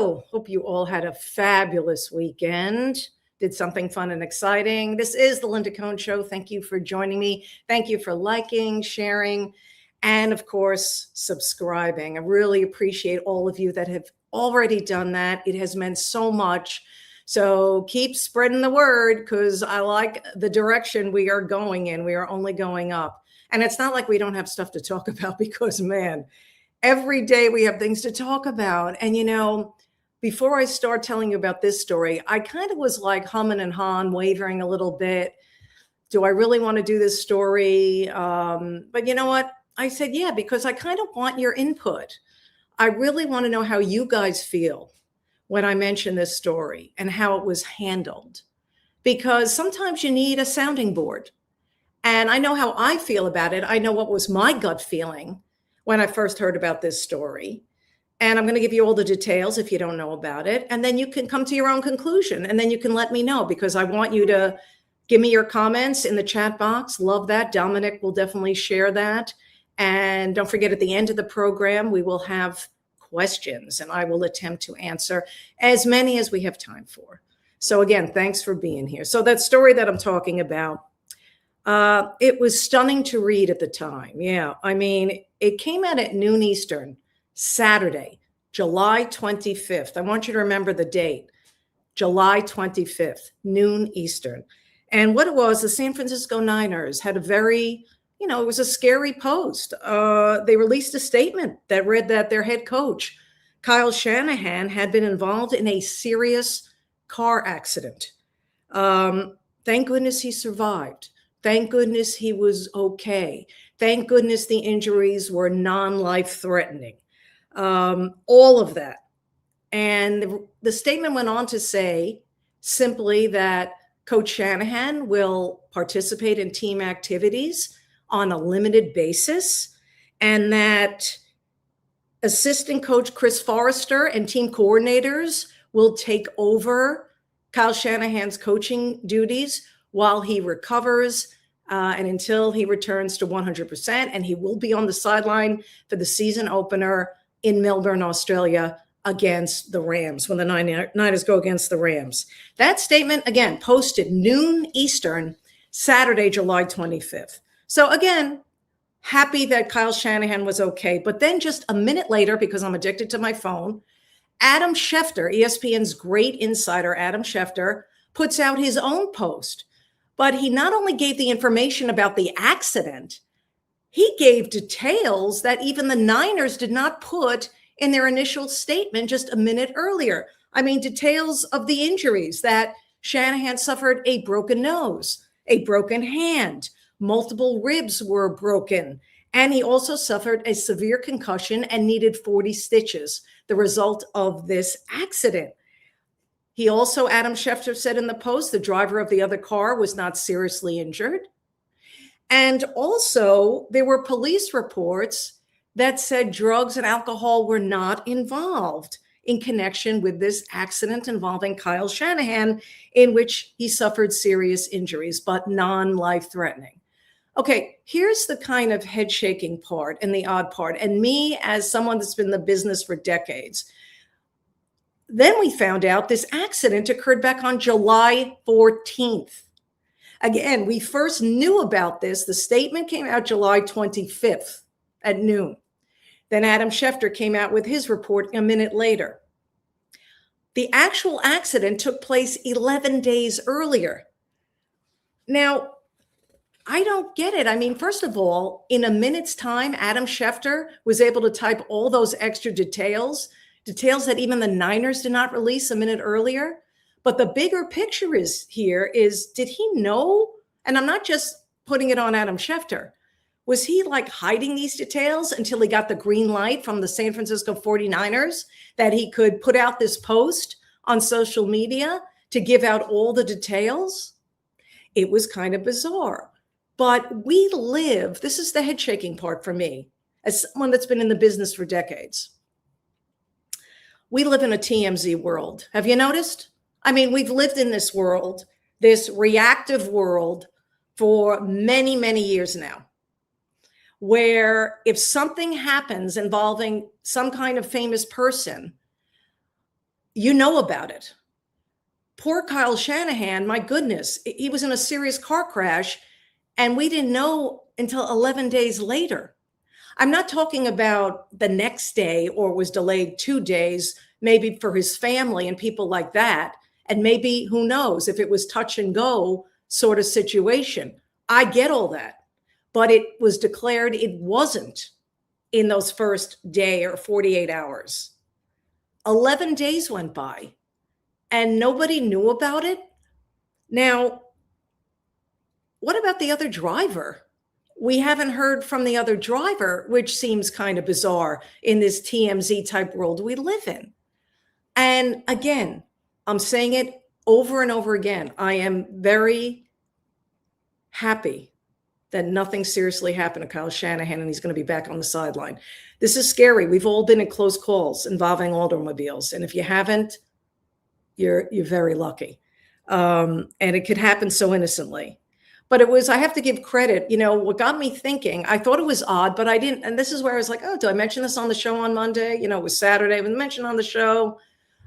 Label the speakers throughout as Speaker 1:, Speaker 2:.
Speaker 1: Hello. Hope you all had a fabulous weekend. Did something fun and exciting. This is the Linda Cohn Show. Thank you for joining me. Thank you for liking, sharing, and of course, subscribing. I really appreciate all of you that have already done that. It has meant so much. So keep spreading the word because I like the direction we are going in. We are only going up. And it's not like we don't have stuff to talk about because, man, every day we have things to talk about. And, you know, before I start telling you about this story, I kind of was like humming and hawing, wavering a little bit. Do I really want to do this story? But you know what? I said, yeah, because I kind of want your input. I really want to know how you guys feel when I mention this story and how it was handled, because sometimes you need a sounding board. And I know how I feel about it. I know what was my gut feeling when I first heard about this story. And I'm going to give you all the details if you don't know about it. And then you can come to your own conclusion. And then you can let me know, because I want you to give me your comments in the chat box. Love that. Dominic will definitely share that. And don't forget, at the end of the program, we will have questions and I will attempt to answer as many as we have time for. So again, thanks for being here. So that story that I'm talking about, it was stunning to read at the time. Yeah, I mean, it came out at noon Eastern, Saturday, July 25th. I want you to remember the date, July 25th, noon Eastern. And what it was, the San Francisco Niners had a very, it was a scary post. They released a statement that read that their head coach, Kyle Shanahan, had been involved in a serious car accident. Thank goodness he survived. Thank goodness he was okay. Thank goodness the injuries were non-life threatening. All of that. And the statement went on to say simply that Coach Shanahan will participate in team activities on a limited basis, and that assistant coach Chris Forrester and team coordinators will take over Kyle Shanahan's coaching duties while he recovers and until he returns to 100%. And he will be on the sideline for the season opener in Melbourne, Australia, against the Rams, when the Niners go against the Rams. That statement, again, posted noon Eastern, Saturday, July 25th. So again, happy that Kyle Shanahan was okay. But then just a minute later, because I'm addicted to my phone, Adam Schefter, ESPN's great insider, Adam Schefter, puts out his own post. But he not only gave the information about the accident, he gave details that even the Niners did not put in their initial statement just a minute earlier. I mean, details of the injuries, that Shanahan suffered a broken nose, a broken hand, multiple ribs were broken, and he also suffered a severe concussion and needed 40 stitches, the result of this accident. He also, Adam Schefter said in the post, the driver of the other car was not seriously injured. And also, there were police reports that said drugs and alcohol were not involved in connection with this accident involving Kyle Shanahan, in which he suffered serious injuries, but non-life-threatening. Okay, here's the kind of head-shaking part and the odd part. And me, as someone that's been in the business for decades, then we found out this accident occurred back on July 14th. Again, we first knew about this. The statement came out July 25th at noon. Then Adam Schefter came out with his report a minute later. The actual accident took place 11 days earlier. Now, I don't get it. I mean, first of all, in a minute's time, Adam Schefter was able to type all those extra details that even the Niners did not release a minute earlier. But the bigger picture is did he know? And I'm not just putting it on Adam Schefter. Was he like hiding these details until he got the green light from the San Francisco 49ers that he could put out this post on social media to give out all the details? It was kind of bizarre. But this is the head shaking part for me, as someone that's been in the business for decades. We live in a TMZ world. Have you noticed? I mean, we've lived in this world, this reactive world, for many, many years now, where if something happens involving some kind of famous person, you know about it. Poor Kyle Shanahan, my goodness, he was in a serious car crash and we didn't know until 11 days later. I'm not talking about the next day or was delayed 2 days, maybe for his family and people like that. And maybe, who knows, if it was touch and go sort of situation. I get all that. But it was declared it wasn't in those first day or 48 hours. 11 days went by and nobody knew about it. Now, what about the other driver? We haven't heard from the other driver, which seems kind of bizarre in this TMZ type world we live in. And again, I'm saying it over and over again. I am very happy that nothing seriously happened to Kyle Shanahan and he's going to be back on the sideline. This is scary. We've all been in close calls involving automobiles. And if you haven't, you're very lucky. And it could happen so innocently. But it was, I have to give credit, what got me thinking, I thought it was odd, but I didn't. And this is where I was like, oh, did I mention this on the show on Monday? It was Saturday, it was mentioned on the show.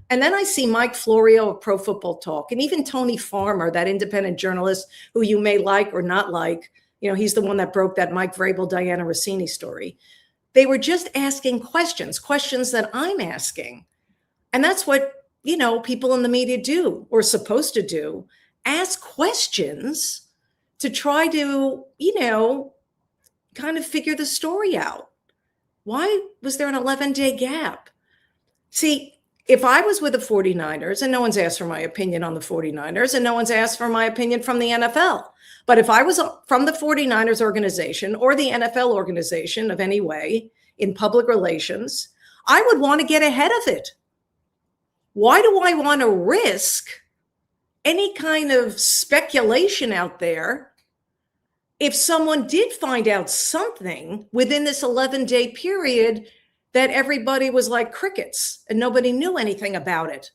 Speaker 1: And then I see Mike Florio of Pro Football Talk and even Tony Farmer, that independent journalist who you may like or not like. He's the one that broke that Mike Vrabel, Diana Rossini story. They were just asking questions that I'm asking. And that's what, people in the media do or supposed to do, ask questions to try to, kind of figure the story out. Why was there an 11-day gap? See, if I was with the 49ers, and no one's asked for my opinion on the 49ers, and no one's asked for my opinion from the NFL, but if I was from the 49ers organization or the NFL organization of any way in public relations, I would want to get ahead of it. Why do I want to risk any kind of speculation out there if someone did find out something within this 11-day period that everybody was like crickets and nobody knew anything about it?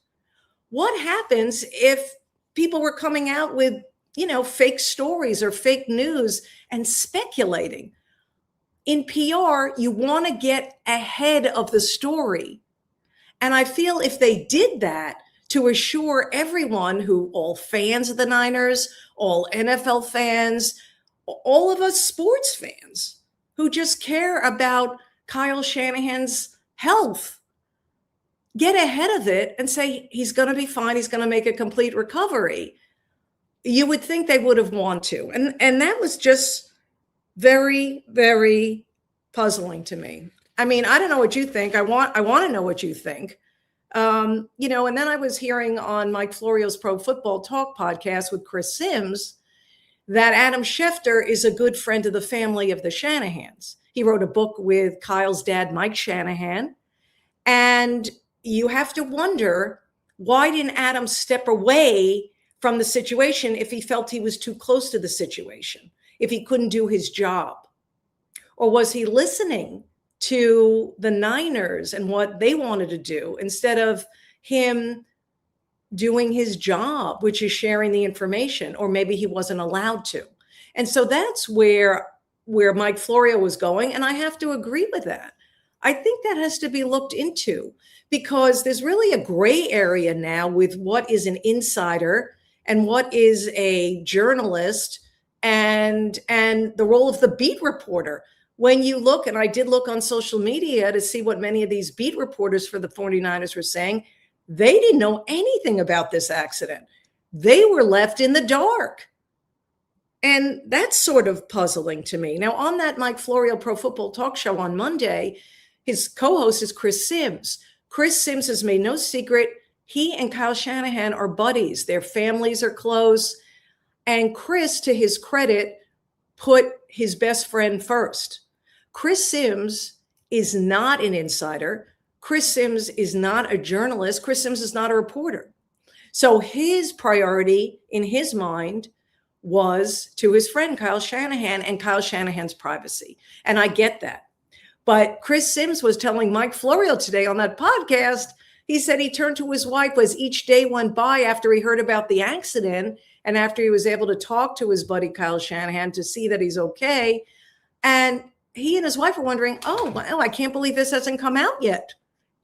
Speaker 1: What happens if people were coming out with, fake stories or fake news and speculating? In PR, you want to get ahead of the story. And I feel if they did that to assure everyone all fans of the Niners, all NFL fans, all of us sports fans who just care about Kyle Shanahan's health, get ahead of it and say, he's going to be fine. He's going to make a complete recovery. You would think they would have wanted to. And that was just very, very puzzling to me. I mean, I don't know what you think. I want to know what you think. And then I was hearing on Mike Florio's Pro Football Talk podcast with Chris Sims that Adam Schefter is a good friend of the family of the Shanahans. He wrote a book with Kyle's dad, Mike Shanahan. And you have to wonder, why didn't Adam step away from the situation if he felt he was too close to the situation, if he couldn't do his job? Or was he listening to the Niners and what they wanted to do instead of him doing his job, which is sharing the information? Or maybe he wasn't allowed to. And so that's where Mike Florio was going. And I have to agree with that. I think that has to be looked into because there's really a gray area now with what is an insider and what is a journalist and the role of the beat reporter. When you look, and I did look on social media to see what many of these beat reporters for the 49ers were saying, they didn't know anything about this accident. They were left in the dark. And that's sort of puzzling to me. Now, on that Mike Florio Pro Football Talk Show on Monday, his co-host is Chris Sims. Chris Sims has made no secret. He and Kyle Shanahan are buddies. Their families are close. And Chris, to his credit, put his best friend first. Chris Sims is not an insider. Chris Sims is not a journalist. Chris Sims is not a reporter. So his priority in his mind was to his friend Kyle Shanahan and Kyle Shanahan's privacy. And I get that. But Chris Sims was telling Mike Florio today on that podcast, he said he turned to his wife as each day went by after he heard about the accident and after he was able to talk to his buddy Kyle Shanahan to see that he's okay. And he and his wife were wondering, oh, wow, I can't believe this hasn't come out yet.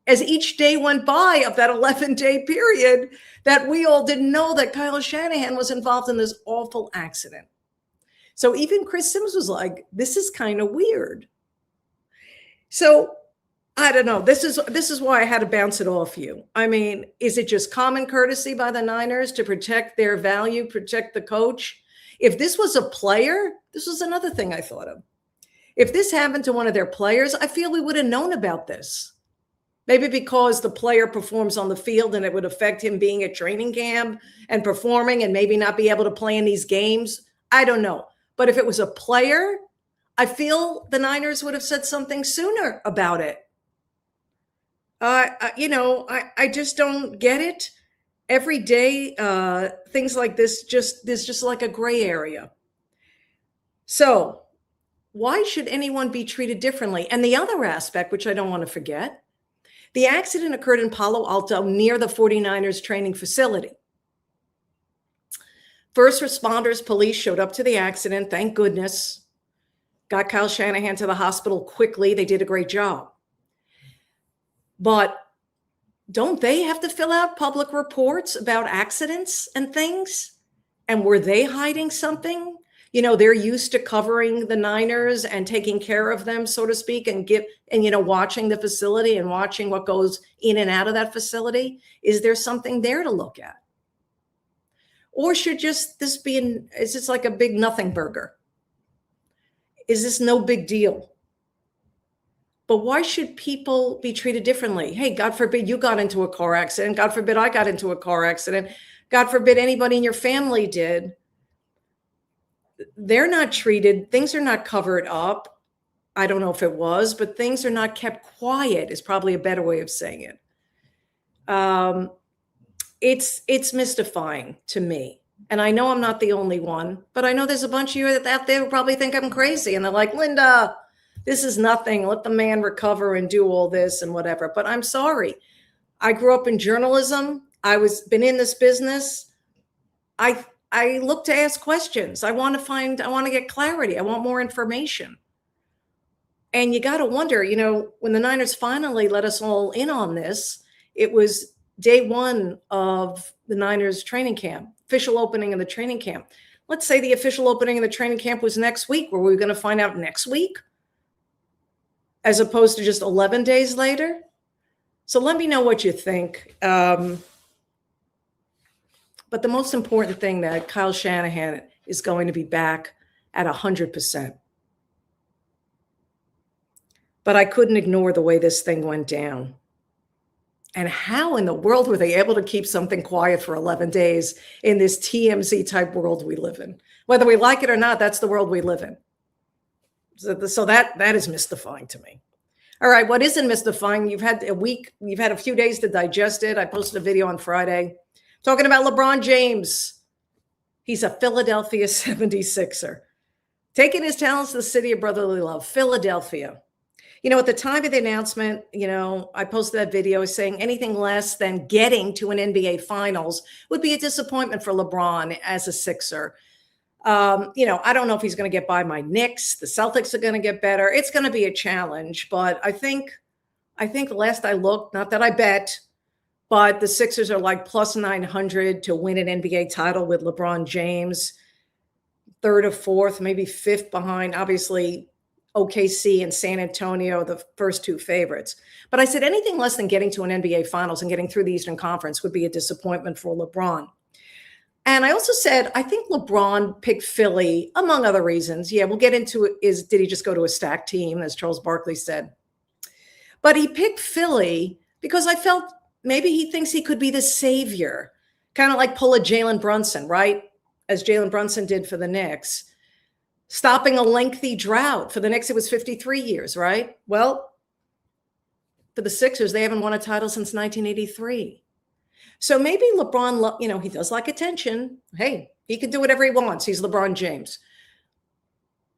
Speaker 1: as each day went by of that 11-day period that we all didn't know that Kyle Shanahan was involved in this awful accident. So even Chris Sims was like, this is kind of weird. So I don't know. This is why I had to bounce it off you. I mean, is it just common courtesy by the Niners to protect their value, protect the coach? If this was a player, this was another thing I thought of. If this happened to one of their players, I feel we would have known about this. Maybe because the player performs on the field and it would affect him being at training camp and performing and maybe not be able to play in these games. I don't know. But if it was a player, I feel the Niners would have said something sooner about it. I just don't get it. Every day, things like this, there's just like a gray area. So why should anyone be treated differently? And the other aspect, which I don't want to forget, the accident occurred in Palo Alto near the 49ers training facility. First responders, police showed up to the accident, thank goodness. Got Kyle Shanahan to the hospital quickly. They did a great job. But don't they have to fill out public reports about accidents and things? And were they hiding something? You know, they're used to covering the Niners and taking care of them, so to speak, and watching the facility and watching what goes in and out of that facility. Is there something there to look at? Or should is this like a big nothing burger? Is this no big deal? But why should people be treated differently? Hey, God forbid you got into a car accident. God forbid I got into a car accident. God forbid anybody in your family did. They're not treated. Things are not covered up. I don't know if it was, but things are not kept quiet is probably a better way of saying it. It's mystifying to me. And I know I'm not the only one, but I know there's a bunch of you out there who probably think I'm crazy. And they're like, Linda, this is nothing. Let the man recover and do all this and whatever. But I'm sorry. I grew up in journalism. Been in this business. I look to ask questions. I want to get clarity. I want more information. And you got to wonder, when the Niners finally let us all in on this, it was day one of the Niners training camp, official opening of the training camp. Let's say the official opening of the training camp was next week. Were we going to find out next week as opposed to just 11 days later? So let me know what you think. But the most important thing that Kyle Shanahan is going to be back at 100%. But I couldn't ignore the way this thing went down. And how in the world were they able to keep something quiet for 11 days in this TMZ type world we live in? Whether we like it or not, that's the world we live in. So that is mystifying to me. All right, what isn't mystifying? You've had a week, you've had a few days to digest it. I posted a video on Friday talking about LeBron James. He's a Philadelphia 76er. Taking his talents to the city of brotherly love, Philadelphia. At the time of the announcement, I posted that video saying anything less than getting to an NBA Finals would be a disappointment for LeBron as a Sixer. I don't know if he's going to get by my Knicks. The Celtics are going to get better. It's going to be a challenge, but I think last I looked, not that I bet, but the Sixers are like plus 900 to win an NBA title with LeBron James, third or fourth, maybe fifth behind, obviously, OKC and San Antonio, the first two favorites. But I said anything less than getting to an NBA Finals and getting through the Eastern Conference would be a disappointment for LeBron. And I also said, I think LeBron picked Philly, among other reasons. Yeah, we'll get into it. Did he just go to a stacked team, as Charles Barkley said? But he picked Philly because I felt maybe he thinks he could be the savior, kind of like pull a Jalen Brunson, right? As Jalen Brunson did for the Knicks. Stopping a lengthy drought. For the Knicks, it was 53 years, right? Well, for the Sixers, they haven't won a title since 1983. So maybe LeBron, he does like attention. Hey, he can do whatever he wants. He's LeBron James.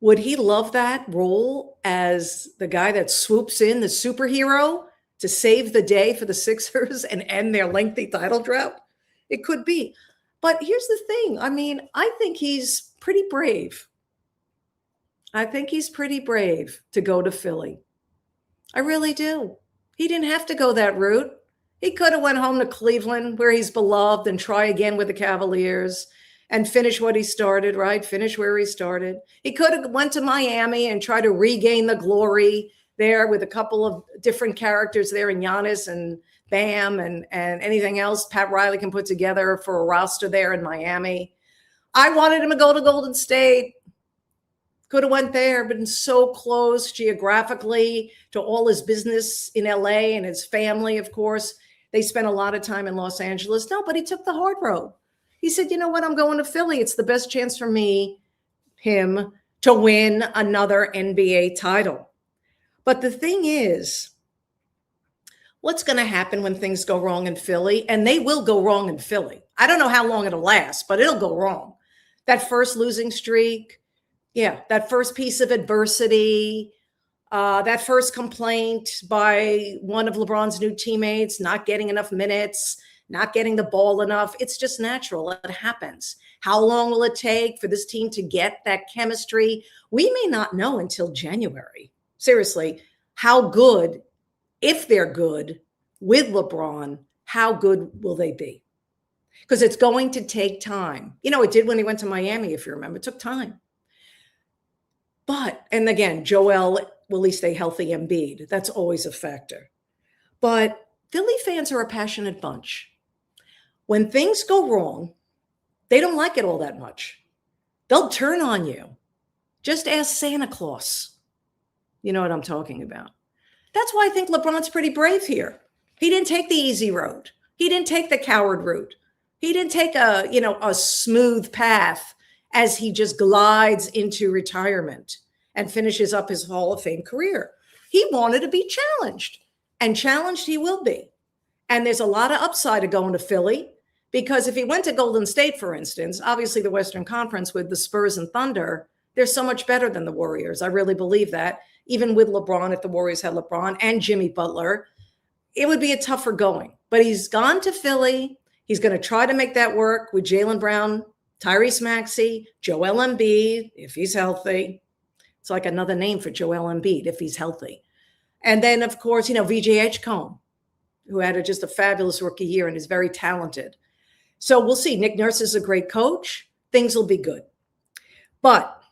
Speaker 1: Would he love that role as the guy that swoops in, the superhero, to save the day for the Sixers and end their lengthy title drought? It could be. But here's the thing. I think he's pretty brave. I think he's pretty brave to go to Philly. I really do. He didn't have to go that route. He could have went home to Cleveland, where he's beloved, and try again with the Cavaliers and finish what he started, right? Finish where he started. He could have went to Miami and try to regain the glory there with a couple of different characters there in Giannis and Bam and anything else Pat Riley can put together for a roster there in Miami. I wanted him to go to Golden State. Could have went there, been so close geographically to all his business in LA and his family, of course. They spent a lot of time in Los Angeles. No, but he took the hard road. He said, you know what? I'm going to Philly. It's the best chance for him to win another NBA title. But the thing is, what's going to happen when things go wrong in Philly? And they will go wrong in Philly. I don't know how long it'll last, but it'll go wrong. That first losing streak, that first piece of adversity, that first complaint by one of LeBron's new teammates, not getting enough minutes, not getting the ball enough. It's just natural. It happens. How long will it take for this team to get that chemistry? We may not know until January. Seriously, how good, if they're good with LeBron, how good will they be? Because it's going to take time. It did when he went to Miami, if you remember. It took time. But, and again, Joel will at least stay healthy. Embiid, that's always a factor. But Philly fans are a passionate bunch. When things go wrong, they don't like it all that much. They'll turn on you. Just ask Santa Claus. You know what I'm talking about. That's why I think LeBron's pretty brave here. He didn't take the easy road. He didn't take the coward route. He didn't take a smooth path as he just glides into retirement and finishes up his Hall of Fame career. He wanted to be challenged, and challenged he will be. And there's a lot of upside of going to Philly, because if he went to Golden State, for instance, obviously the Western Conference with the Spurs and Thunder, they're so much better than the Warriors. I really believe that. Even with LeBron, if the Warriors had LeBron and Jimmy Butler, it would be a tougher going. But he's gone to Philly. He's going to try to make that work with Jaylen Brown, Tyrese Maxey, Joel Embiid, if he's healthy. It's like another name for Joel Embiid, if he's healthy. And then, of course, VJ Edgecombe, who had just a fabulous rookie year and is very talented. So we'll see. Nick Nurse is a great coach. Things will be good. But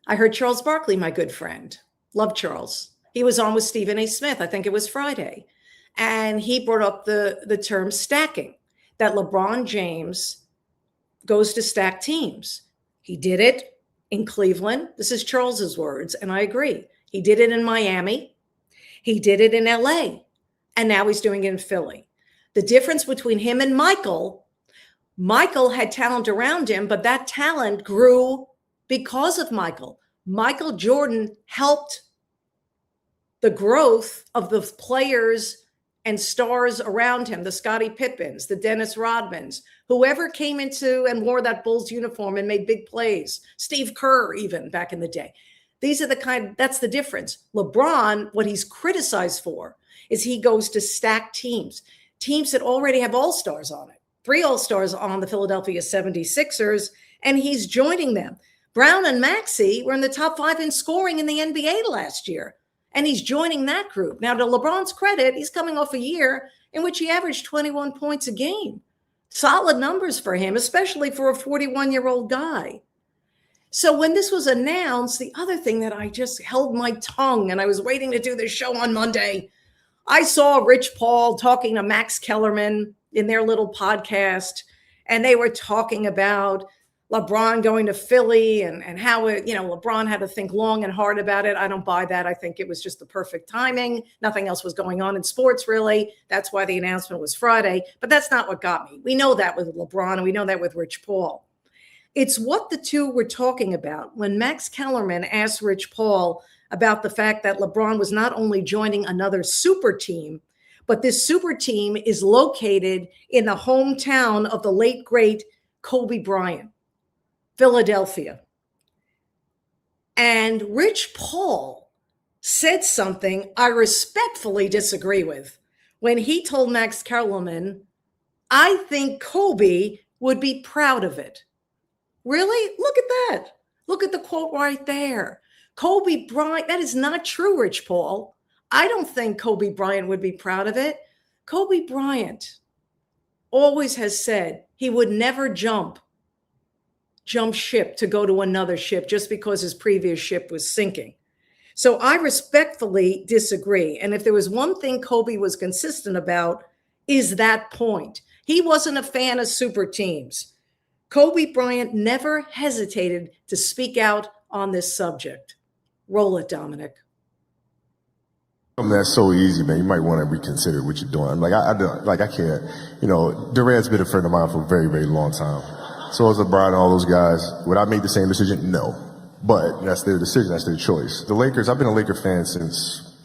Speaker 1: I heard Charles Barkley, my good friend. Love Charles. He was on with Stephen A. Smith. I think it was Friday. And he brought up the term stacking, that LeBron James goes to stack teams. He did it in Cleveland. This is Charles's words, and I agree. He did it in Miami. He did it in LA. And now he's doing it in Philly. The difference between him and Michael had talent around him, but that talent grew because of Michael. Michael Jordan helped the growth of the players and stars around him, the Scottie Pippins, the Dennis Rodmans, whoever came into and wore that Bulls uniform and made big plays. Steve Kerr, even back in the day. These are that's the difference. LeBron, what he's criticized for is he goes to stack teams that already have all-stars on it. 3 all-stars on the Philadelphia 76ers, and he's joining them. Brown and Maxey were in the top 5 in scoring in the NBA last year, and he's joining that group. Now, to LeBron's credit, he's coming off a year in which he averaged 21 points a game. Solid numbers for him, especially for a 41-year-old guy. So when this was announced, the other thing that I just held my tongue, and I was waiting to do this show on Monday, I saw Rich Paul talking to Max Kellerman in their little podcast, and they were talking about LeBron going to Philly and how LeBron had to think long and hard about it. I don't buy that. I think it was just the perfect timing. Nothing else was going on in sports, really. That's why the announcement was Friday. But that's not what got me. We know that with LeBron, and we know that with Rich Paul. It's what the two were talking about when Max Kellerman asked Rich Paul about the fact that LeBron was not only joining another super team, but this super team is located in the hometown of the late, great Kobe Bryant, Philadelphia. And Rich Paul said something I respectfully disagree with when he told Max Kellerman, I think Kobe would be proud of it. Really? Look at that. Look at the quote right there. Kobe Bryant, that is not true, Rich Paul. I don't think Kobe Bryant would be proud of it. Kobe Bryant always has said he would never jump ship to go to another ship just because his previous ship was sinking. So I respectfully disagree. And if there was one thing Kobe was consistent about, is that point. He wasn't a fan of super teams. Kobe Bryant never hesitated to speak out on this subject. Roll it, Dominic.
Speaker 2: That's so easy, man. You might want to reconsider what you're doing. I can't. Durant's been a friend of mine for a very, very long time. So is LeBron and all those guys. Would I make the same decision? No. But that's their decision. That's their choice. The Lakers, I've been a Laker fan since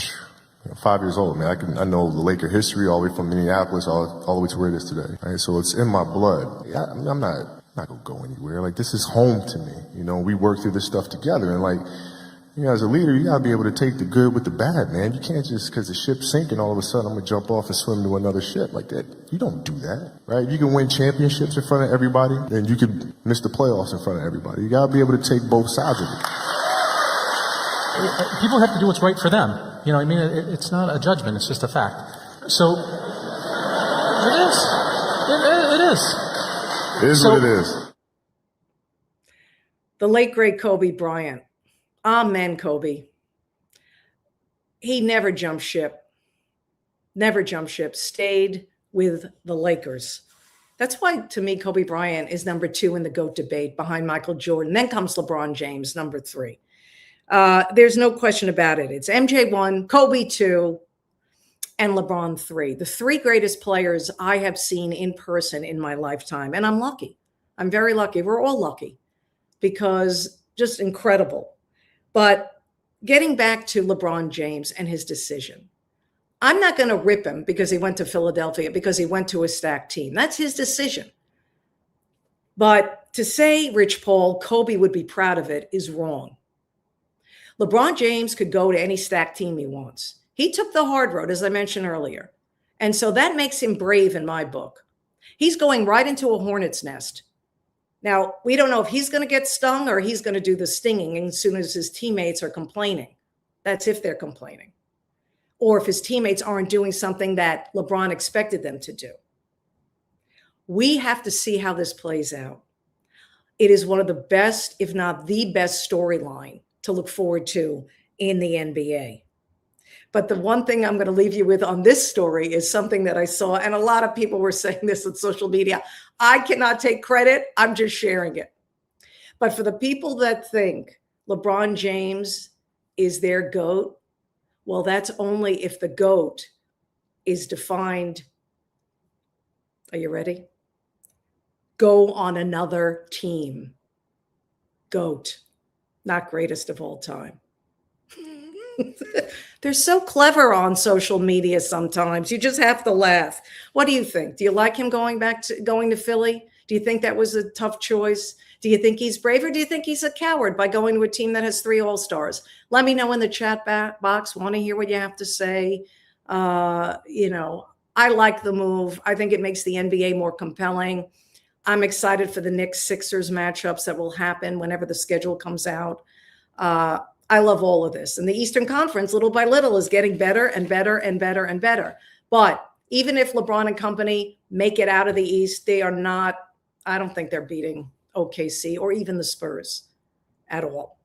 Speaker 2: 5 years old, man. I know the Laker history all the way from Minneapolis all the way to where it is today. Right? So it's in my blood. I'm not going to go anywhere. Like, this is home to me. We work through this stuff together. And as a leader, you gotta be able to take the good with the bad, man. You can't just, because the ship's sinking, all of a sudden I'm gonna jump off and swim to another ship like that. You don't do that, right? You can win championships in front of everybody, and you can miss the playoffs in front of everybody. You gotta be able to take both sides of it.
Speaker 3: People have to do what's right for them. It's not a judgment, it's just a fact. So, it is. It is.
Speaker 2: It is what it is.
Speaker 1: The late, great Kobe Bryant. Amen, Kobe. He never jumped ship. Never jumped ship. Stayed with the Lakers. That's why, to me, Kobe Bryant is number 2 in the GOAT debate behind Michael Jordan. Then comes LeBron James, number 3. There's no question about it. It's MJ 1, Kobe 2, and LeBron 3. The 3 greatest players I have seen in person in my lifetime. And I'm lucky. I'm very lucky. We're all lucky because just incredible. But getting back to LeBron James and his decision, I'm not going to rip him because he went to Philadelphia, because he went to a stacked team. That's his decision. But to say, Rich Paul, Kobe would be proud of it is wrong. LeBron James could go to any stacked team he wants. He took the hard road, as I mentioned earlier. And so that makes him brave in my book. He's going right into a hornet's nest. Now, we don't know if he's going to get stung or he's going to do the stinging as soon as his teammates are complaining. That's if they're complaining. Or if his teammates aren't doing something that LeBron expected them to do. We have to see how this plays out. It is one of the best, if not the best storyline to look forward to in the NBA. But the one thing I'm going to leave you with on this story is something that I saw, and a lot of people were saying this on social media. I cannot take credit. I'm just sharing it. But for the people that think LeBron James is their GOAT, well, that's only if the GOAT is defined. Are you ready? Go on another team. GOAT, not greatest of all time. They're so clever on social media sometimes. You just have to laugh. What do you think? Do you like him going to Philly? Do you think that was a tough choice? Do you think he's brave, or do you think he's a coward by going to a team that has 3 All-Stars? Let me know in the chat box. Want to hear what you have to say. I like the move. I think it makes the NBA more compelling. I'm excited for the Knicks-Sixers matchups that will happen whenever the schedule comes out. I love all of this. And the Eastern Conference, little by little, is getting better and better and better and better. But even if LeBron and company make it out of the East, they are not, I don't think they're beating OKC or even the Spurs at all.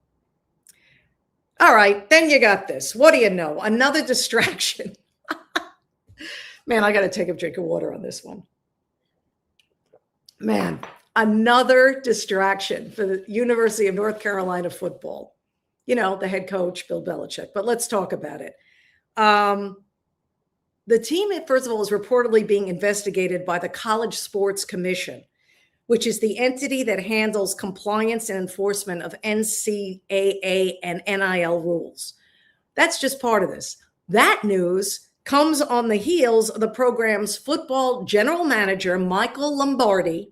Speaker 1: All right, then you got this. What do you know? Another distraction. Man, I got to take a drink of water on this one. Man, another distraction for the University of North Carolina football. The head coach, Bill Belichick. But let's talk about it. The team, first of all, is reportedly being investigated by the College Sports Commission, which is the entity that handles compliance and enforcement of NCAA and NIL rules. That's just part of this. That news comes on the heels of the program's football general manager, Michael Lombardi,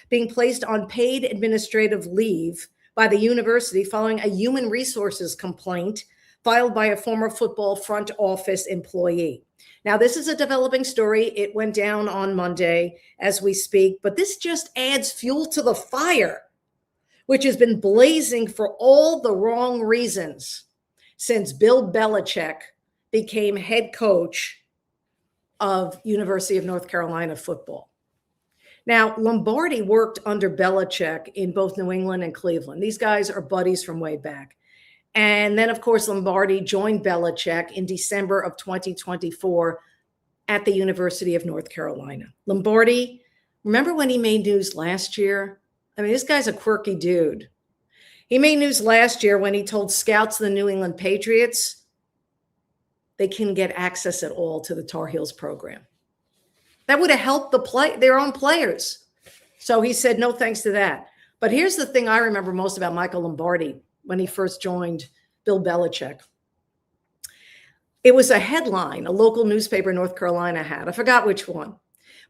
Speaker 1: being placed on paid administrative leave by the university following a human resources complaint filed by a former football front office employee. Now, this is a developing story. It went down on Monday as we speak, but this just adds fuel to the fire, which has been blazing for all the wrong reasons since Bill Belichick became head coach of University of North Carolina football. Now, Lombardi worked under Belichick in both New England and Cleveland. These guys are buddies from way back. And then, of course, Lombardi joined Belichick in December of 2024 at the University of North Carolina. Lombardi, remember when he made news last year? I mean, this guy's a quirky dude. He made news last year when he told scouts of the New England Patriots they can get access at all to the Tar Heels program. That would have helped their own players. So he said, no thanks to that. But here's the thing I remember most about Michael Lombardi when he first joined Bill Belichick. It was a headline a local newspaper in North Carolina had. I forgot which one,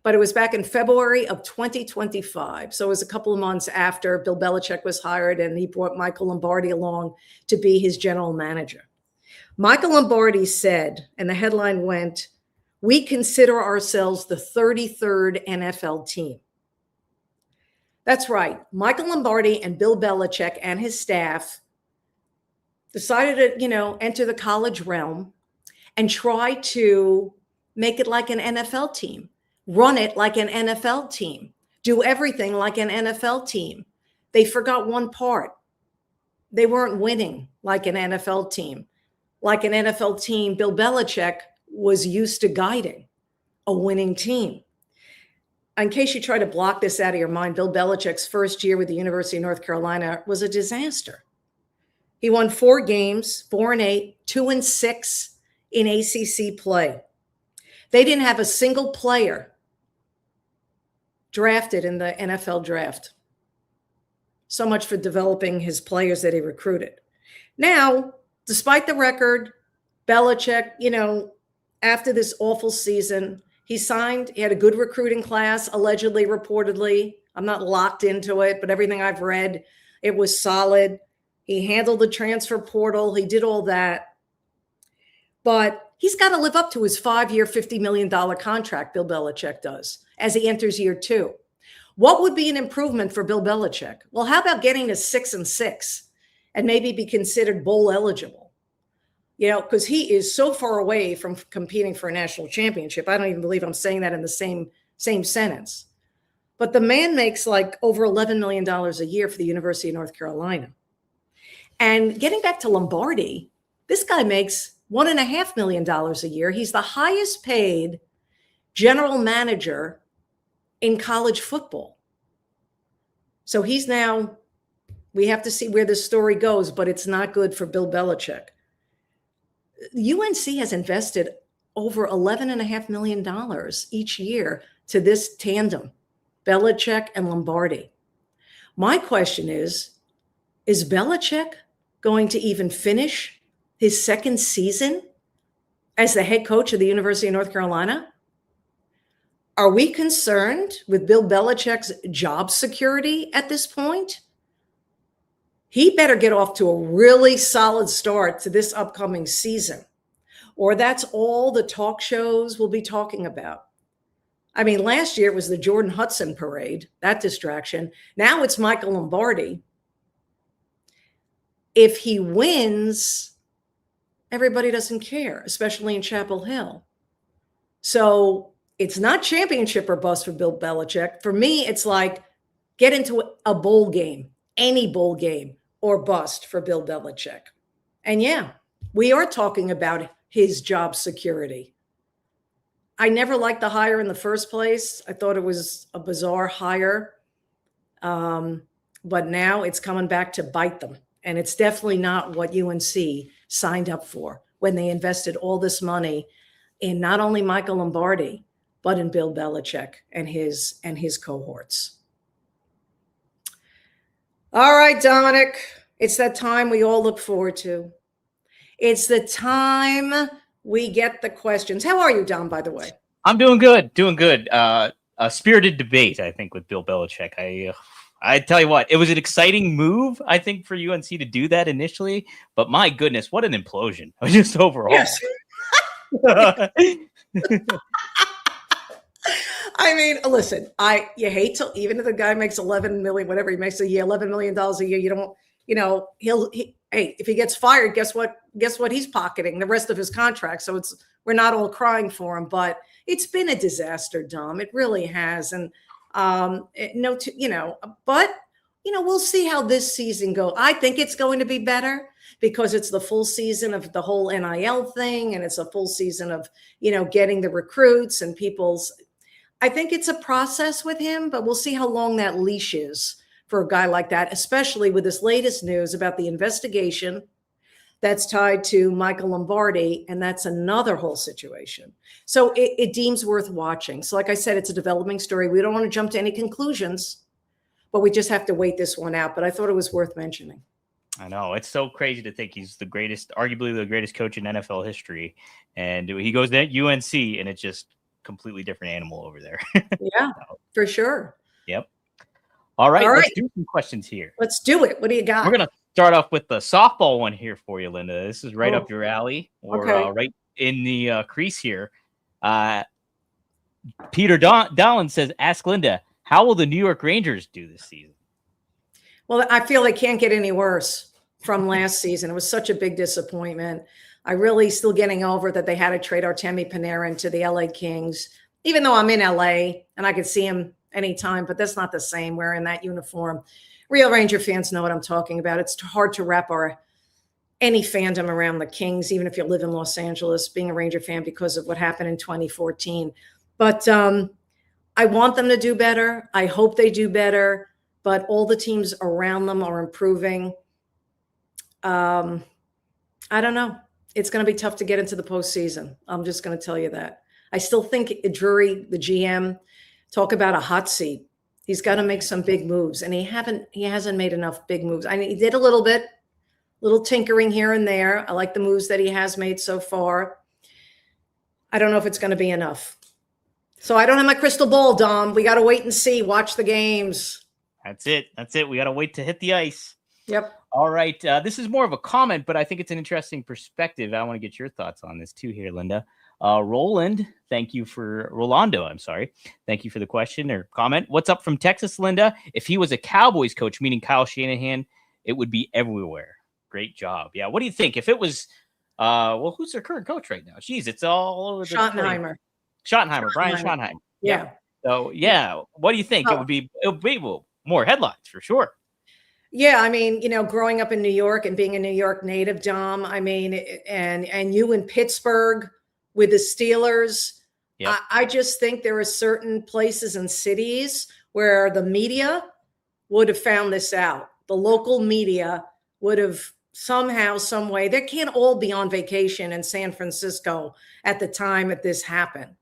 Speaker 1: but it was back in February of 2025. So it was a couple of months after Bill Belichick was hired, and he brought Michael Lombardi along to be his general manager. Michael Lombardi said, and the headline went, "We consider ourselves the 33rd NFL team." That's right. Michael Lombardi and Bill Belichick and his staff decided to, enter the college realm and try to make it like an NFL team, run it like an NFL team, do everything like an NFL team. They forgot one part. They weren't winning like an NFL team. Like an NFL team, Bill Belichick was used to guiding a winning team. In case you try to block this out of your mind, Bill Belichick's first year with the University of North Carolina was a disaster. He won 4 games, 4-8, 2-6 in ACC play. They didn't have a single player drafted in the NFL draft. So much for developing his players that he recruited. Now, despite the record, Belichick, after this awful season, he had a good recruiting class, allegedly, reportedly. I'm not locked into it, but everything I've read, it was solid. He handled the transfer portal. He did all that. But he's got to live up to his 5-year, $50 million contract, Bill Belichick does, as he enters year 2. What would be an improvement for Bill Belichick? Well, how about getting to 6-6 and maybe be considered bowl eligible? Because he is so far away from competing for a national championship. I don't even believe I'm saying that in the same sentence. But the man makes like over $11 million a year for the University of North Carolina. And getting back to Lombardi, this guy makes $1.5 million a year. He's the highest paid general manager in college football. So we have to see where this story goes, but it's not good for Bill Belichick. UNC has invested over $11.5 million each year to this tandem, Belichick and Lombardi. My question is Belichick going to even finish his second season as the head coach of the University of North Carolina? Are we concerned with Bill Belichick's job security at this point? He better get off to a really solid start to this upcoming season, or that's all the talk shows will be talking about. I mean, last year it was the Jordan Hudson parade, that distraction. Now it's Michael Lombardi. If he wins, everybody doesn't care, especially in Chapel Hill. So it's not championship or bust for Bill Belichick. For me, it's like get into a bowl game, any bowl game, or bust for Bill Belichick. And yeah, we are talking about his job security. I never liked the hire in the first place. I thought it was a bizarre hire. But now it's coming back to bite them. And it's definitely not what UNC signed up for when they invested all this money in not only Michael Lombardi, but in Bill Belichick and his cohorts. All right, Dominic, it's that time we all look forward to. It's the time we get the questions. How are you, Dom, by the way?
Speaker 4: I'm doing good. A spirited debate, I think, with Bill Belichick. I tell you what, it was an exciting move, I think, for UNC to do that initially. But my goodness, what an implosion. Just overall.
Speaker 1: Yes. I mean, listen, you hate to, even if the guy makes 11 million, whatever he makes a year, $11 million a year, you don't, hey, if he gets fired, guess what? Guess what? He's pocketing the rest of his contract. So we're not all crying for him, but it's been a disaster, Dom. It really has. And but we'll see how this season goes. I think it's going to be better because it's the full season of the whole NIL thing, and it's a full season of getting the recruits and people's. I think it's a process with him, but we'll see how long that leash is for a guy like that, especially with this latest news about the investigation that's tied to Michael Lombardi, and that's another whole situation. So it deems worth watching. So like I said, it's a developing story. We don't want to jump to any conclusions, but we just have to wait this one out. But I thought it was worth mentioning.
Speaker 4: I know. It's so crazy to think he's arguably the greatest coach in NFL history. And he goes to UNC, and it's just completely different animal over there.
Speaker 1: Yeah, for sure.
Speaker 4: Yep. All right. Let's do some questions here.
Speaker 1: Let's do it. What do you got?
Speaker 4: We're going to start off with the softball one here for you, Linda. This is right up your alley, or right in the crease here. Peter Dallin says, ask Linda, how will the New York Rangers do this season?
Speaker 1: Well, I feel they can't get any worse from last season. It was such a big disappointment. I really still getting over that they had to trade Artemi Panarin to the LA Kings, even though I'm in LA and I could see him anytime, but that's not the same wearing that uniform. Real Ranger fans know what I'm talking about. It's hard to wrap any fandom around the Kings, even if you live in Los Angeles, being a Ranger fan because of what happened in 2014. But I want them to do better. I hope they do better, but all the teams around them are improving. I don't know. It's going to be tough to get into the postseason. I'm just going to tell you that. I still think Drury, the GM, talk about a hot seat. He's got to make some big moves, and he hasn't made enough big moves. I mean, he did a little tinkering here and there. I like the moves that he has made so far. I don't know if it's going to be enough. So I don't have my crystal ball, Dom. We got to wait and see. Watch the games.
Speaker 4: That's it. We got to wait to hit the ice.
Speaker 1: Yep.
Speaker 4: All right. This is more of a comment, but I think it's an interesting perspective. I want to get your thoughts on this too here, Linda. Rolando, thank you for the question or comment. What's up from Texas, Linda? If he was a Cowboys coach, meaning Kyle Shanahan, it would be everywhere. Great job. Yeah. What do you think? If it was, who's their current coach right now? Jeez, it's all over the
Speaker 1: Schottenheimer.
Speaker 4: Brian Schottenheimer.
Speaker 1: Yeah.
Speaker 4: So yeah, what do you think? It would be more headlines for sure.
Speaker 1: Yeah, I mean, growing up in New York and being a New York native, Dom, I mean, and you in Pittsburgh with the Steelers, yep. I just think there are certain places and cities where the media would have found this out. The local media would have somehow, some way. They can't all be on vacation in San Francisco at the time that this happened.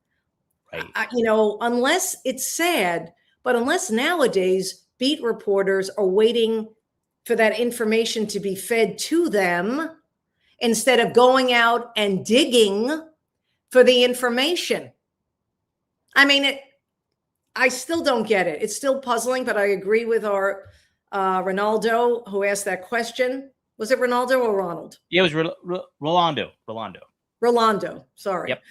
Speaker 1: Right. Unless it's sad, but unless nowadays beat reporters are waiting for that information to be fed to them instead of going out and digging for the information. I mean, I still don't get it. It's still puzzling, but I agree with our Ronaldo who asked that question. Was it Ronaldo or Ronald?
Speaker 4: Yeah, it was Rolando.
Speaker 1: Rolando, sorry.
Speaker 4: Yep.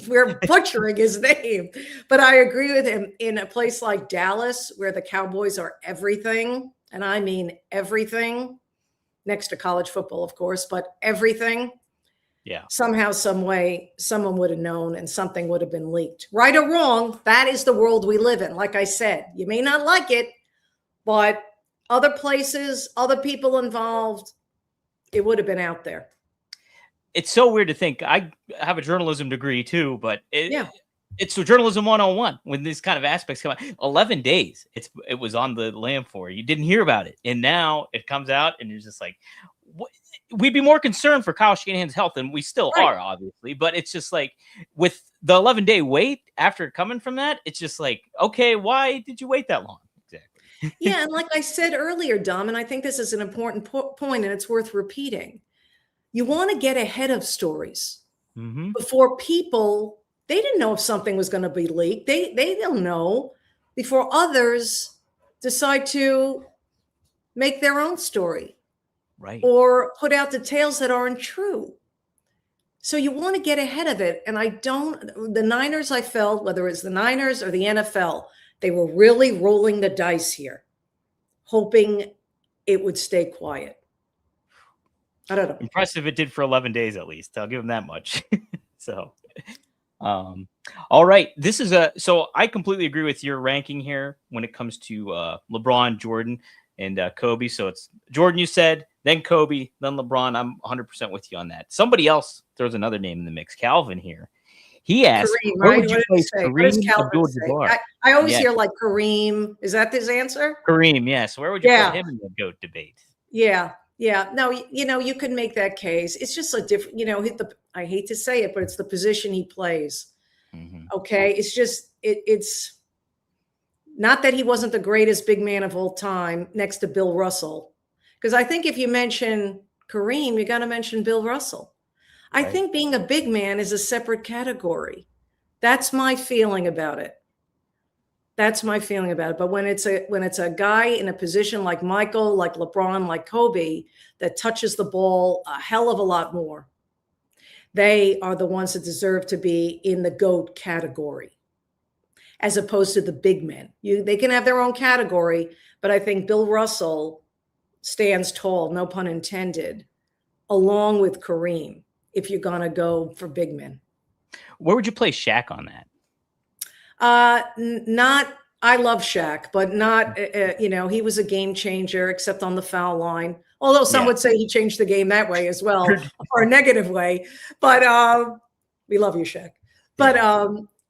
Speaker 1: We're butchering his name, but I agree with him. In a place like Dallas, where the Cowboys are everything, and I mean everything, next to college football, of course, but everything. Yeah. Somehow, some way, someone would have known and something would have been leaked. Right or wrong, that is the world we live in. Like I said, you may not like it, but other places, other people involved, it would have been out there.
Speaker 4: It's so weird to think. I have a journalism degree too, but it's journalism 101 when these kind of aspects come out. 11 days it was on the lam for. You didn't hear about it. And now it comes out and you're just like, what? We'd be more concerned for Kyle Shanahan's health, and we still are, obviously. But it's just like with the 11-day wait after coming from that, it's just like, okay, why did you wait that long? Exactly.
Speaker 1: Yeah, and like I said earlier, Dom, and I think this is an important point, and it's worth repeating. You want to get ahead of stories before people, they didn't know if something was going to be leaked. They don't know before others decide to make their own story. Right. Or put out details that aren't true. So you want to get ahead of it. And the Niners, I felt, whether it's the Niners or the NFL, they were really rolling the dice here, hoping it would stay quiet. I don't know.
Speaker 4: Impressive it did for 11 days at least. I'll give him that much. So, all right. So I completely agree with your ranking here when it comes to LeBron, Jordan, and Kobe. So it's Jordan, you said, then Kobe, then LeBron. I'm 100% with you on that. Somebody else throws another name in the mix. Calvin here. He asked,
Speaker 1: Kareem,
Speaker 4: where
Speaker 1: right?
Speaker 4: would you
Speaker 1: What did he
Speaker 4: place
Speaker 1: say? What
Speaker 4: Kareem
Speaker 1: does Calvin say?
Speaker 4: Abdul-Jabbar?
Speaker 1: I always
Speaker 4: Yeah.
Speaker 1: hear like Kareem. Is that his answer?
Speaker 4: Kareem, yes. Where would you
Speaker 1: Yeah.
Speaker 4: put him in the GOAT debate?
Speaker 1: Yeah. Yeah. No, you could make that case. It's just a different, I hate to say it, but it's the position he plays.
Speaker 4: Mhm.
Speaker 1: Okay. It's just, it's not that he wasn't the greatest big man of all time next to Bill Russell. Because I think if you mention Kareem, you got to mention Bill Russell. I
Speaker 4: Right.
Speaker 1: think being a big man is a separate category. That's my feeling about it. That's my feeling about it. But when it's a guy in a position like Michael, like LeBron, like Kobe, that touches the ball a hell of a lot more, they are the ones that deserve to be in the GOAT category, as opposed to the big men. They can have their own category, but I think Bill Russell stands tall, no pun intended, along with Kareem, if you're going to go for big men.
Speaker 4: Where would you place Shaq on that?
Speaker 1: Not, I love Shaq, but not, he was a game changer, except on the foul line. Although some would say he changed the game that way as well, or a negative way. But we love you, Shaq. But,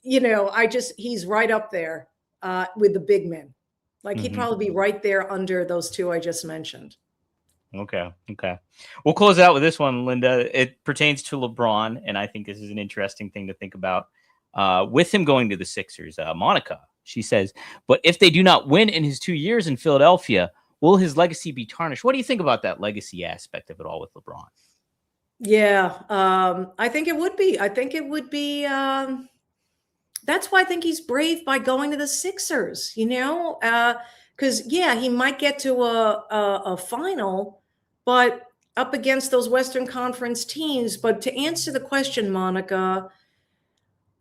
Speaker 1: he's right up there with the big men. Like he'd probably be right there under those two I just mentioned.
Speaker 4: Okay. We'll close out with this one, Linda. It pertains to LeBron, and I think this is an interesting thing to think about. With him going to the Sixers, Monica, she says, but if they do not win in his 2 years in Philadelphia, will his legacy be tarnished? What do you think about that legacy aspect of it all with LeBron?
Speaker 1: Yeah, I think it would be. I think it would be. That's why I think he's brave by going to the Sixers, because, he might get to a final, but up against those Western Conference teams. But to answer the question, Monica,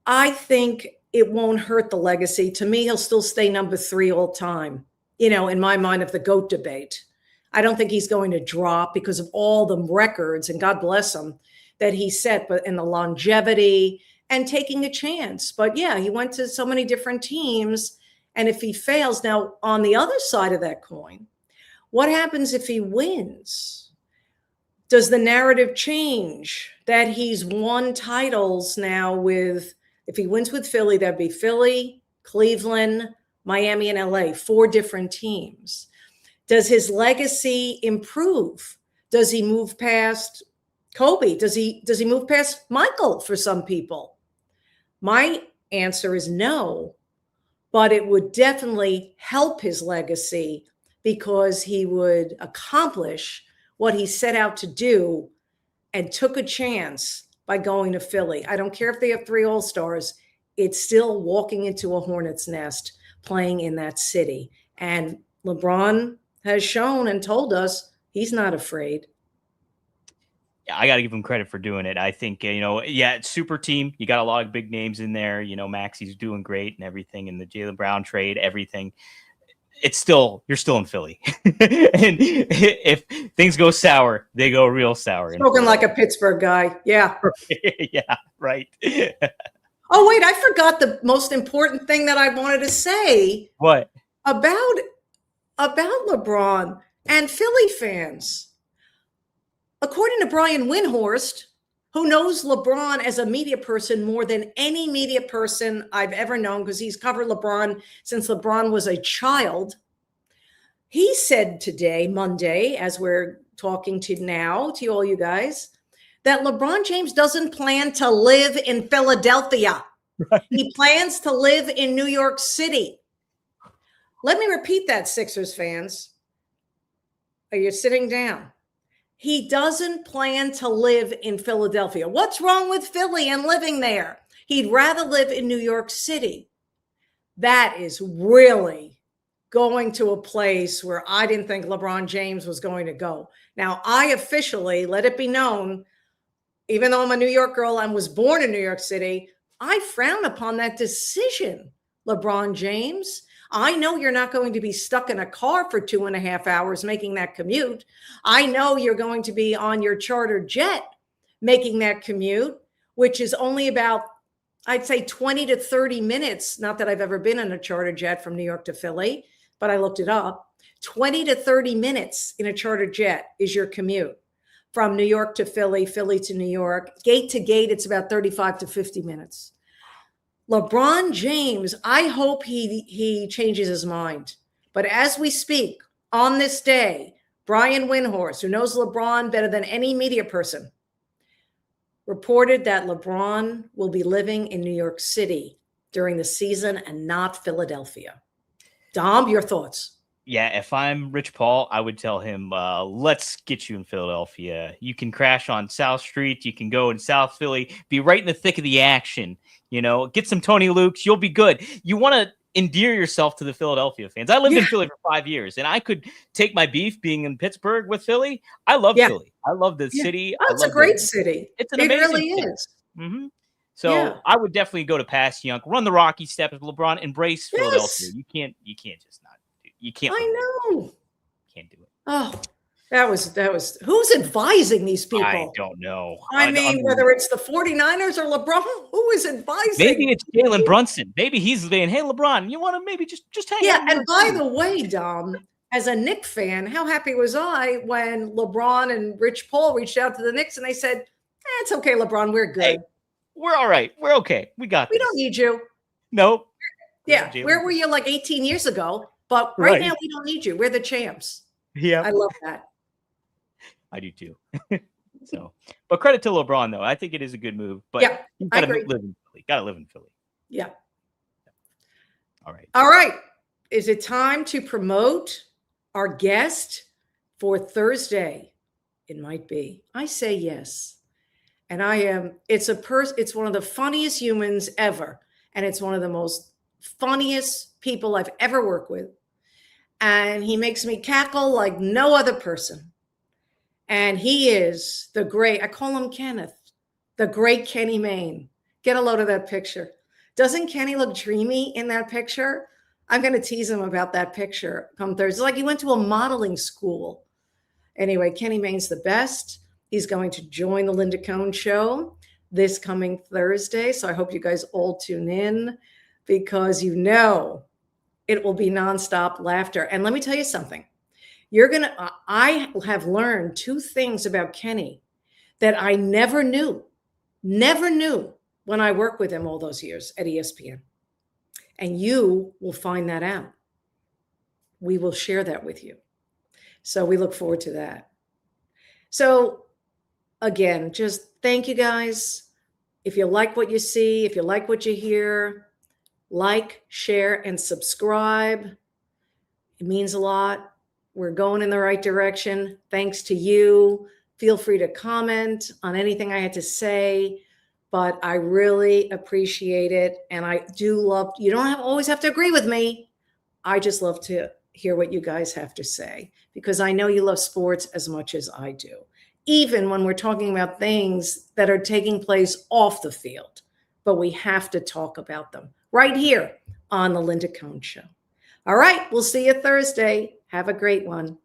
Speaker 1: I think it won't hurt the legacy. To me, he'll still stay number 3 all time, in my mind, of the GOAT debate. I don't think he's going to drop because of all the records, and God bless him, that he set, but in the longevity and taking a chance. But he went to so many different teams. And if he fails, now on the other side of that coin, what happens if he wins? Does the narrative change that he's won titles now if he wins with Philly, that'd be Philly, Cleveland, Miami, and LA, 4 different teams. Does his legacy improve? Does he move past Kobe? Does he move past Michael for some people? My answer is no, but it would definitely help his legacy because he would accomplish what he set out to do and took a chance by going to Philly. I don't care if they have 3 All-Stars. It's still walking into a hornet's nest, playing in that city. And LeBron has shown and told us he's not afraid.
Speaker 4: I got to give him credit for doing it. I think, it's super team. You got a lot of big names in there. Maxey's doing great and everything. And the Jaylen Brown trade, everything. You're still in Philly. And if things go sour, they go real sour.
Speaker 1: Spoken like a Pittsburgh guy. Yeah.
Speaker 4: Yeah, right.
Speaker 1: Oh, wait, I forgot the most important thing that I wanted to say.
Speaker 4: What?
Speaker 1: About LeBron and Philly fans. According to Brian Windhorst, who knows LeBron as a media person more than any media person I've ever known, because he's covered LeBron since LeBron was a child, he said today, Monday, as we're talking to now, to all you guys, that LeBron James doesn't plan to live in Philadelphia. Right. He plans to live in New York City. Let me repeat that, Sixers fans. Are you sitting down? He doesn't plan to live in Philadelphia. What's wrong with Philly and living there? He'd rather live in New York City. That is really going to a place where I didn't think LeBron James was going to go. Now, I officially, let it be known, even though I'm a New York girl and was born in New York City, I frown upon that decision, LeBron James. I know you're not going to be stuck in a car for 2.5 hours making that commute. I know you're going to be on your charter jet making that commute, which is only about, I'd say 20 to 30 minutes. Not that I've ever been in a charter jet from New York to Philly, but I looked it up. 20 to 30 minutes in a charter jet is your commute from New York to Philly, Philly to New York. Gate to gate, it's about 35 to 50 minutes. LeBron James, I hope he changes his mind. But as we speak, on this day, Brian Windhorst, who knows LeBron better than any media person, reported that LeBron will be living in New York City during the season and not Philadelphia. Dom, your thoughts?
Speaker 4: Yeah, if I'm Rich Paul, I would tell him, let's get you in Philadelphia. You can crash on South Street. You can go in South Philly, be right in the thick of the action. You know, get some Tony Lukes. You'll be good. You want to endear yourself to the Philadelphia fans. I lived in Philly for 5 years, and I could take my beef being in Pittsburgh with Philly. I love Philly. I love the city.
Speaker 1: Oh, it's a great city.
Speaker 4: It's an amazing
Speaker 1: really
Speaker 4: city.
Speaker 1: is.
Speaker 4: Mm-hmm. So I would definitely go to Past Young, run the Rocky steps with LeBron, embrace Philadelphia. You can't just not. You can't.
Speaker 1: I know.
Speaker 4: Can't do it.
Speaker 1: Oh, that was. Who's advising these people?
Speaker 4: I don't know.
Speaker 1: I mean, whether it's the 49ers or LeBron, who is advising?
Speaker 4: Maybe it's Jalen Brunson. Maybe he's saying, "Hey, LeBron, you want to maybe just hang out?"
Speaker 1: Yeah, and by the way, Dom, as a Knicks fan, how happy was I when LeBron and Rich Paul reached out to the Knicks and they said, "It's okay, LeBron, we're good.
Speaker 4: Hey, we're all right. We're okay. We got this.
Speaker 1: We don't need you."
Speaker 4: Nope.
Speaker 1: Yeah, where were you like 18 years ago? But right now, we don't need you. We're the champs.
Speaker 4: Yeah.
Speaker 1: I love that.
Speaker 4: I do too. So, but credit to LeBron, though. I think it is a good move. But you got to live in Philly. Got to live in Philly.
Speaker 1: Yeah.
Speaker 4: All right.
Speaker 1: All right. Is it time to promote our guest for Thursday? It might be. I say yes. And I am. It's one of the funniest humans ever. And it's one of the most funniest people I've ever worked with. And he makes me cackle like no other person. And he is the great, I call him Kenneth, the great Kenny Mayne. Get a load of that picture. Doesn't Kenny look dreamy in that picture? I'm going to tease him about that picture come Thursday. It's like he went to a modeling school. Anyway, Kenny Mayne's the best. He's going to join the Linda Cohn Show this coming Thursday. So I hope you guys all tune in because you know it will be nonstop laughter. And let me tell you something. I have learned 2 things about Kenny that I never knew when I worked with him all those years at ESPN. And you will find that out. We will share that with you. So we look forward to that. So again, just thank you guys. If you like what you see, if you like what you hear, like, share, and subscribe. It means a lot. We're going in the right direction. Thanks to you. Feel free to comment on anything I had to say, but I really appreciate it. And I do love, you don't always have to agree with me. I just love to hear what you guys have to say because I know you love sports as much as I do, even when we're talking about things that are taking place off the field, but we have to talk about them right here on the Linda Cohn Show. All right, we'll see you Thursday. Have a great one.